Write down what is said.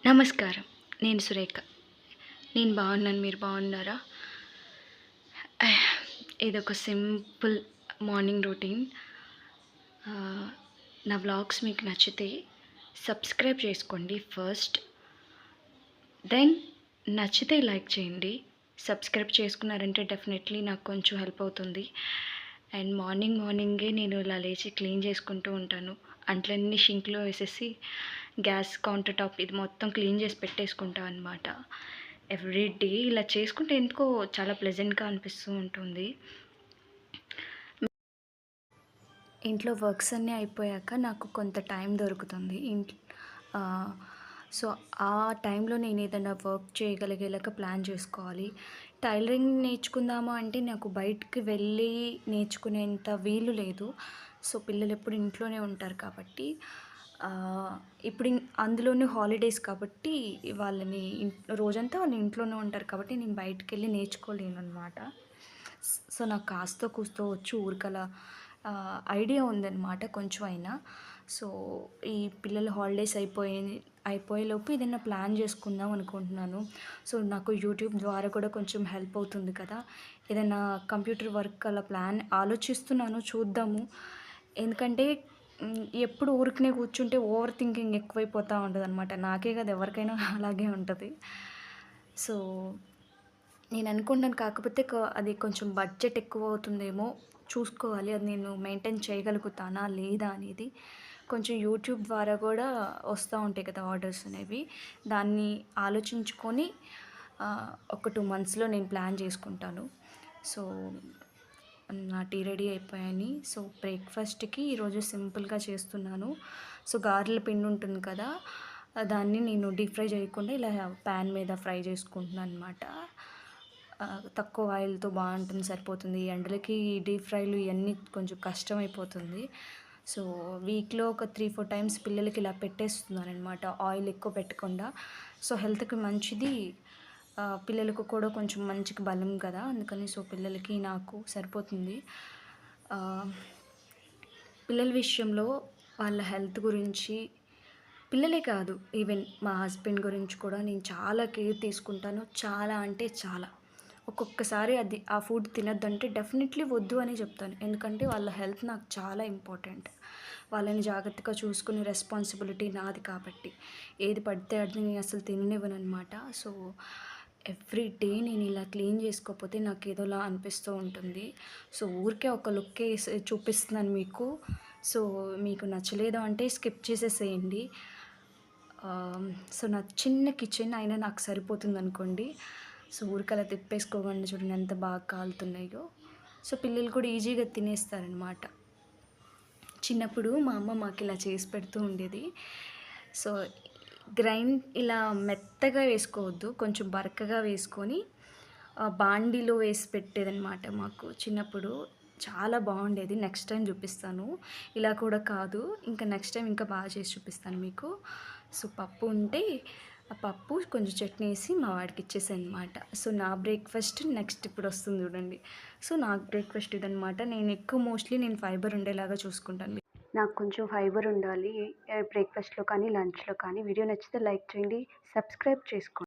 నమస్కారం. నేను సురేఖ. నేను బాగున్నాను. మీరు బాగున్నారా? ఇదొక సింపుల్ మార్నింగ్ రొటీన్. నా వ్లాగ్స్ మీకు నచ్చితే సబ్స్క్రైబ్ చేసుకోండి ఫస్ట్. దెన్ నచ్చితే లైక్ చేయండి. సబ్స్క్రైబ్ చేసుకున్నారంటే డెఫినెట్లీ నాకు కొంచెం హెల్ప్ అవుతుంది. అండ్ మార్నింగే నేను ఇలా లేచి క్లీన్ చేసుకుంటూ ఉంటాను. అంట్లన్నీ షింక్లో వేసేసి గ్యాస్ కౌంటర్ టాప్ ఇది మొత్తం క్లీన్ చేసి పెట్టేసుకుంటాను అనమాట. ఎవ్రీ డే ఇలా చేసుకుంటే ఎందుకో చాలా ప్లెజెంట్గా అనిపిస్తూ ఉంటుంది. ఇంట్లో వర్క్స్ అన్నీ అయిపోయాక నాకు కొంత టైం దొరుకుతుంది. సో ఆ టైంలో నేను ఏదైనా వర్క్ చేయగలిగేలాగా ప్లాన్ చేసుకోవాలి. టైలరింగ్ నేర్చుకుందామా అంటే నాకు బయటికి వెళ్ళి నేర్చుకునేంత వీలు లేదు. సో పిల్లలు ఎప్పుడు ఇంట్లోనే ఉంటారు కాబట్టి ఇప్పుడు అందులోనూ హాలిడేస్ కాబట్టి వాళ్ళని రోజంతా వాళ్ళు ఇంట్లోనే ఉంటారు కాబట్టి నేను బయటికెళ్ళి నేర్చుకోలేను అనమాట. సో నాకు కాస్తో కూస్తో వచ్చు ఊరికలా ఐడియా ఉందన్నమాట కొంచెం అయినా. సో ఈ పిల్లల హాలిడేస్ అయిపోయేలోపు ఏదైనా ప్లాన్ చేసుకుందాం అనుకుంటున్నాను. సో నాకు యూట్యూబ్ ద్వారా కూడా కొంచెం హెల్ప్ అవుతుంది కదా. ఏదైనా కంప్యూటర్ వర్క్ అలా ప్లాన్ ఆలోచిస్తున్నాను, చూద్దాము. ఎందుకంటే ఎప్పుడు ఊరికనే కూర్చుంటే ఓవర్ థింకింగ్ ఎక్కువైపోతూ ఉంటదనమాట. నాకే కాదు ఎవరికైనా అలాగే ఉంటది. సో నేను అనుకుంటాను, కాకపోతే అది కొంచెం బడ్జెట్ ఎక్కువ అవుతుందేమో చూసుకోవాలి. అది నేను మెయింటైన్ చేయగలుగుతానా లేదా అనేది. కొంచెం యూట్యూబ్ ద్వారా కూడా వస్తూ ఉంటాయి కదా ఆర్డర్స్ అనేవి. దాన్ని ఆలోచించుకొని ఒక 2 మంత్స్‌లో నేను ప్లాన్ చేసుకుంటాను. సో నా టీ రెడీ అయిపోయాయని. సో బ్రేక్ఫాస్ట్కి ఈరోజు సింపుల్గా చేస్తున్నాను. సో గారెల పిండి ఉంటుంది కదా, దాన్ని నేను డీప్ ఫ్రై చేయకుండా ఇలా ప్యాన్ మీద ఫ్రై చేసుకుంటున్నాను అనమాట. తక్కువ ఆయిల్తో బాగుంటుంది, సరిపోతుంది. ఈ ఎండలకి డీప్ ఫ్రైలు ఇవన్నీ కొంచెం కష్టమైపోతుంది. సో వీక్లో ఒక 3-4 టైమ్స్ పిల్లలకి ఇలా పెట్టేస్తున్నాను అనమాట, ఆయిల్ ఎక్కువ పెట్టకుండా. సో హెల్త్కి మంచిది, పిల్లలకు కూడా కొంచెం మంచిగా బలం కదా, అందుకని సో పిల్లలకి నాకు సరిపోతుంది. పిల్లల విషయంలో వాళ్ళ హెల్త్ గురించి, పిల్లలే కాదు ఈవెన్ మా హస్బెండ్ గురించి కూడా నేను చాలా కేర్ తీసుకుంటాను. చాలా అంటే చాలా. ఒక్కొక్కసారి ఆ ఫుడ్ తినొద్దంటే డెఫినెట్లీ వద్దు అని చెప్తాను. ఎందుకంటే వాళ్ళ హెల్త్ నాకు చాలా ఇంపార్టెంట్. వాళ్ళని జాగ్రత్తగా చూసుకునే రెస్పాన్సిబిలిటీ నాది కాబట్టి ఏది పడితే అది నేను అసలు తిననివ్వననమాట. సో ఎవ్రీ డే నేను ఇలా క్లీన్ చేసుకోకపోతే నాకు ఏదోలా అనిపిస్తూ ఉంటుంది. సో ఊరికే ఒక లుక్ చూపిస్తున్నాను మీకు. సో మీకు నచ్చలేదు అంటే స్కిప్ చేసేసేయండి. సో నా చిన్న కిచెన్ అయినా నాకు సరిపోతుంది అనుకోండి. సో ఊరికలా తిప్పేసుకోకుండా చూడండి ఎంత బాగా కాలుతున్నాయో. సో పిల్లలు కూడా ఈజీగా తినేస్తారనమాట. చిన్నప్పుడు మా అమ్మ మాకు ఇలా చేసి పెడుతూ ఉండేది. సో ఇలా మెత్తగా వేసుకోవద్దు, కొంచెం బరకగా వేసుకొని బాండీలో వేసి పెట్టేదనమాట మాకు చిన్నప్పుడు. చాలా బాగుండేది. నెక్స్ట్ టైం చూపిస్తాను. ఇలా కూడా కాదు, ఇంకా నెక్స్ట్ టైం ఇంకా బాగా చేసి చూపిస్తాను మీకు. సో పప్పు ఉంటే ఆ పప్పు కొంచెం చట్నీ వేసి మా వాడికి ఇచ్చేసాను అనమాట. సో నా బ్రేక్ఫాస్ట్ నెక్స్ట్ ఇప్పుడు వస్తుంది చూడండి. సో నాకు బ్రేక్ఫాస్ట్ ఇదనమాట. మోస్ట్లీ నేను ఫైబర్ ఉండేలాగా చూసుకుంటాను. నాకు కొంచెం ఫైబర్ ఉండాలి బ్రేక్ఫాస్ట్లో కానీ లంచ్లో కానీ. వీడియో నచ్చితే లైక్ చేయండి, సబ్స్క్రైబ్ చేసుకోండి.